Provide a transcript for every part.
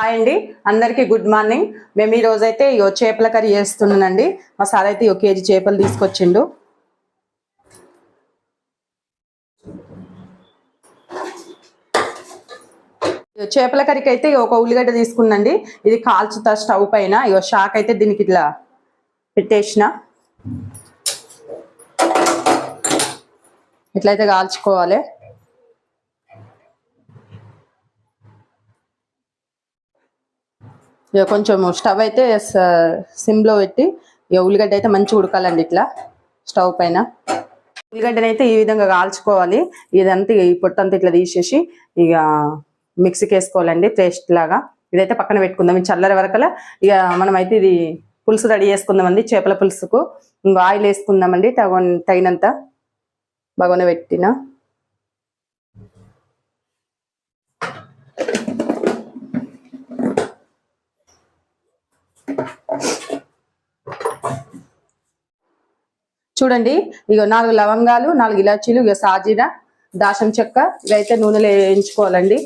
Hi అండి, అందరికీ good morning. మేము ఈ రోజైతే చేపల కర్రీ చేస్తున్నానండి. మా సార్ అయితే 1 కేజీ చేపలు తీసుకొచ్చిండు. చేపల కర్రీకి అయితే 1 ఉల్లిగడ్డ తీసుకున్నాండి. ఇది కాల్చుతా స్టవ్ పైన. షాక్ అయితే దీనికి ఇట్లా పెట్టేసిన, ఇట్లయితే కాల్చుకోవాలి. కొంచెం స్టవ్ అయితే సిమ్లో పెట్టి ఉల్లిగడ్డ అయితే మంచిగా ఉడకాలండి. ఇట్లా స్టవ్ పైన ఉల్లిగడ్డని అయితే ఈ విధంగా కాల్చుకోవాలి. ఇదంతా ఈ పొట్టంతా ఇట్లా తీసేసి ఇక మిక్సీకి వేసుకోవాలండి పేస్ట్ లాగా. ఇదైతే పక్కన పెట్టుకుందాం. ఇది చల్లర వరకలా ఇక మనం అయితే ఇది పులుసు రెడీ చేసుకుందామండి. చేపల పులుసుకు ఇంకా ఆయిల్ వేసుకుందామండి తగినంత. బాగానే పెట్టిన చూడండి, ఇక 4 లవంగాలు, 4 ఇలాచీలు, ఇక సాజీరా, దాసం చెక్క ఇవైతే నూనెలో వేయించుకోవాలండి.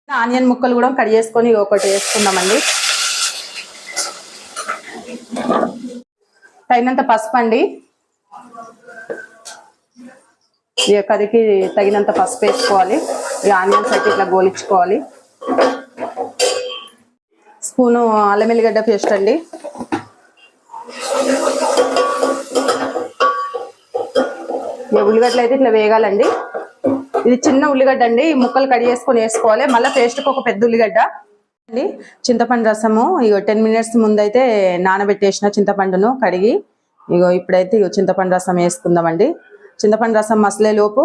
ఆనియన్ ముక్కలు కూడా కట్ చేసుకొని ఒకటి వేసుకుందామండి. తగినంత పసుపు అండి. ఇక కర్రీకి తగినంత పసుపు వేసుకోవాలి. ఇక ఆనియన్స్ అయితే ఇట్లా గోలించుకోవాలి. స్పూను అల్లం వెల్లిగడ్డ పేస్ట్ అండి. ఉల్లిగడ్డలు అయితే ఇట్లా వేగాలండి. ఇది చిన్న ఉల్లిగడ్డ అండి. ఈ ముక్కలు కట్ చేసుకొని వేసుకోవాలి. మళ్ళీ పేస్ట్కి ఒక పెద్ద ఉల్లిగడ్డ అండి. చింతపండు రసము 10 మినిట్స్ ముందైతే నానబెట్టేసిన చింతపండును కడిగి. ఇప్పుడైతే చింతపండు రసం వేసుకుందామండి. చింతపండు రసం మసలే లోపు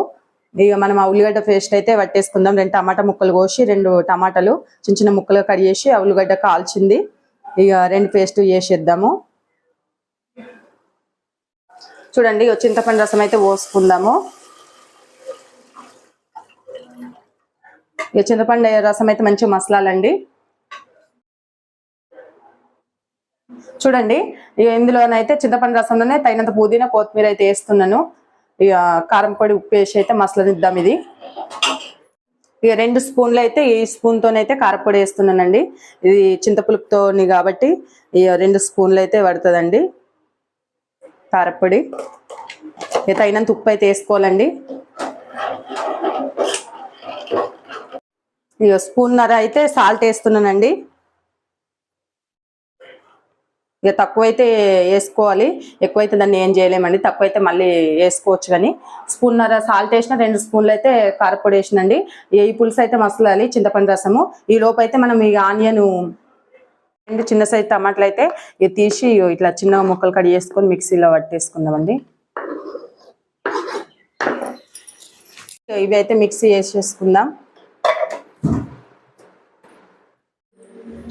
ఇక మనం ఆ ఉల్లిగడ్డ పేస్ట్ అయితే పట్టేసుకుందాం. 2 టమాటా ముక్కలు కోసి 2 టమాటాలు చిన్న చిన్న ముక్కలుగా కట్ చేసి ఆ ఉల్లిగడ్డ కాల్చింది ఇక 2 పేస్ట్ చేసేద్దాము. చూడండి, చింతపండు రసం అయితే పోసుకుందాము. ఇక చింతపండు రసం అయితే మంచిగా మసలాలండి. చూడండి, ఇక ఇందులోనైతే చింతపండు రసంలోనే తగినంత పుదీనా కొత్తిమీర అయితే వేస్తున్నాను. ఇక కారం పొడి ఉప్పు వేసి అయితే మసలనిద్దాం. ఇది ఇక 2 స్పూన్లు అయితే ఈ స్పూన్తోనైతే కారపొడి వేస్తున్నానండి. ఇది చింతపులుపుతోని కాబట్టి ఇక 2 స్పూన్లు అయితే పడుతుందండి కారపొడి. ఇక తగినంత ఉప్పు అయితే వేసుకోవాలండి. ఇక స్పూన్నర అయితే సాల్ట్ వేస్తున్నానండి. ఇక తక్కువైతే వేసుకోవాలి, ఎక్కువైతే దాన్ని ఏం చేయలేమండి. తక్కువైతే మళ్ళీ వేసుకోవచ్చు. కానీ స్పూన్నర సాల్ట్ వేసిన, 2 స్పూన్లు అయితే కారపొడి వేసినండి. ఈ పులుసు అయితే మసలాలి చింతపండు రసము. ఈ లోపు అయితే మనం ఈ ఆనియన్ 2 చిన్న సైజు టమాటాలు అయితే ఇది తీసి ఇట్లా చిన్న ముక్కలు కట్ చేసుకొని మిక్సీలో పట్టేసుకుందామండి. ఇవి అయితే మిక్సీ వేసేసుకుందాం.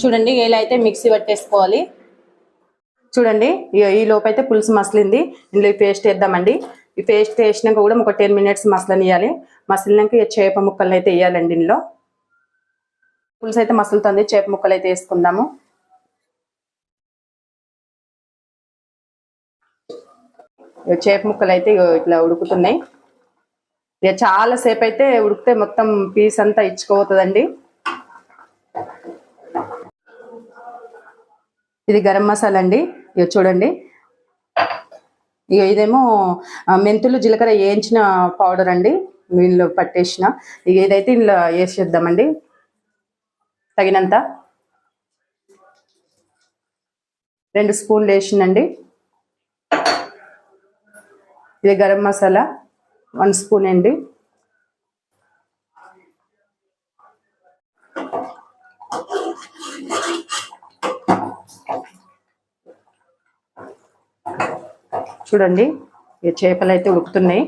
చూడండి, ఇలా అయితే మిక్సీ పట్టేసుకోవాలి. చూడండి, ఈ లోపు అయితే పులుసు మసలింది. ఇందులో ఈ పేస్ట్ వేద్దామండి. ఈ పేస్ట్ వేసినాక కూడా ఒక 10 మినిట్స్ మసలనియాలి. మసలినాక చేప ముక్కలను అయితే వేయాలండి. ఇందులో పులుసు అయితే మసలుతుంది. చేప ముక్కలు అయితే వేసుకుందాము. చేప ముక్కలు అయితే ఇట్లా ఉడుకుతున్నాయి. ఇక చాలా సేపు అయితే ఉడికితే మొత్తం పీస్ అంతా ఇచ్చుకోవతుందండి. ఇది గరం మసాలా అండి. ఇక చూడండి, ఇక ఇదేమో మెంతులు జీలకర్ర వేయించిన పౌడర్ అండి. ఇందులో పట్టేసిన ఇక ఇదైతే ఇందులో వేసేద్దామండి. తగినంత 2 స్పూన్లు వేసిందండి. ఇది గరం మసాలా 1 స్పూన్ అండి. చూడండి, ఈ చేపలు అయితే ఉడుకుతున్నాయి.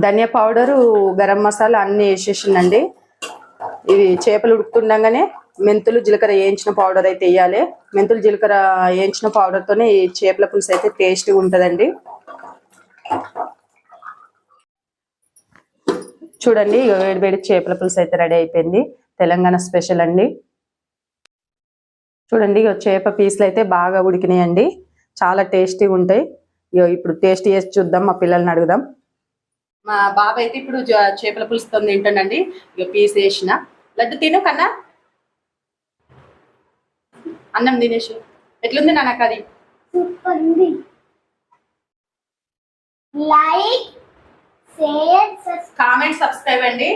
ధనియా పౌడరు, గరం మసాలా అన్నీ వేసేసిందండి. ఇవి చేపలు ఉడుకుతుండగానే మెంతులు జీలకర్ర వేయించిన పౌడర్ అయితే వేయాలి. మెంతులు జీలకర్ర వేయించిన పౌడర్తోనే ఈ చేపల పులుసు అయితే టేస్ట్గా ఉంటుందండి. చూడండి, వేడి వేడి చేపల పులుసు అయితే రెడీ అయిపోయింది. తెలంగాణ స్పెషల్ అండి. చూడండి, చేప పీసులు అయితే బాగా ఉడికినాయండి. చాలా టేస్టీగా ఉంటాయి. ఇప్పుడు టేస్ట్ చేసి చూద్దాం. మా పిల్లల్ని అడుగుదాం. మా బాబు అయితే ఇప్పుడు చేపల పులుసుతో తింటానండి. ఇక పీస్ వేసిన లడ్డు తిను కన్నా, అన్నం తినేసి. ఎట్లుంది నాన్న కర్రీ? సూపర్ ఉంది. లైక్, షేర్, కామెంట్, సబ్స్క్రైబ్ అండి.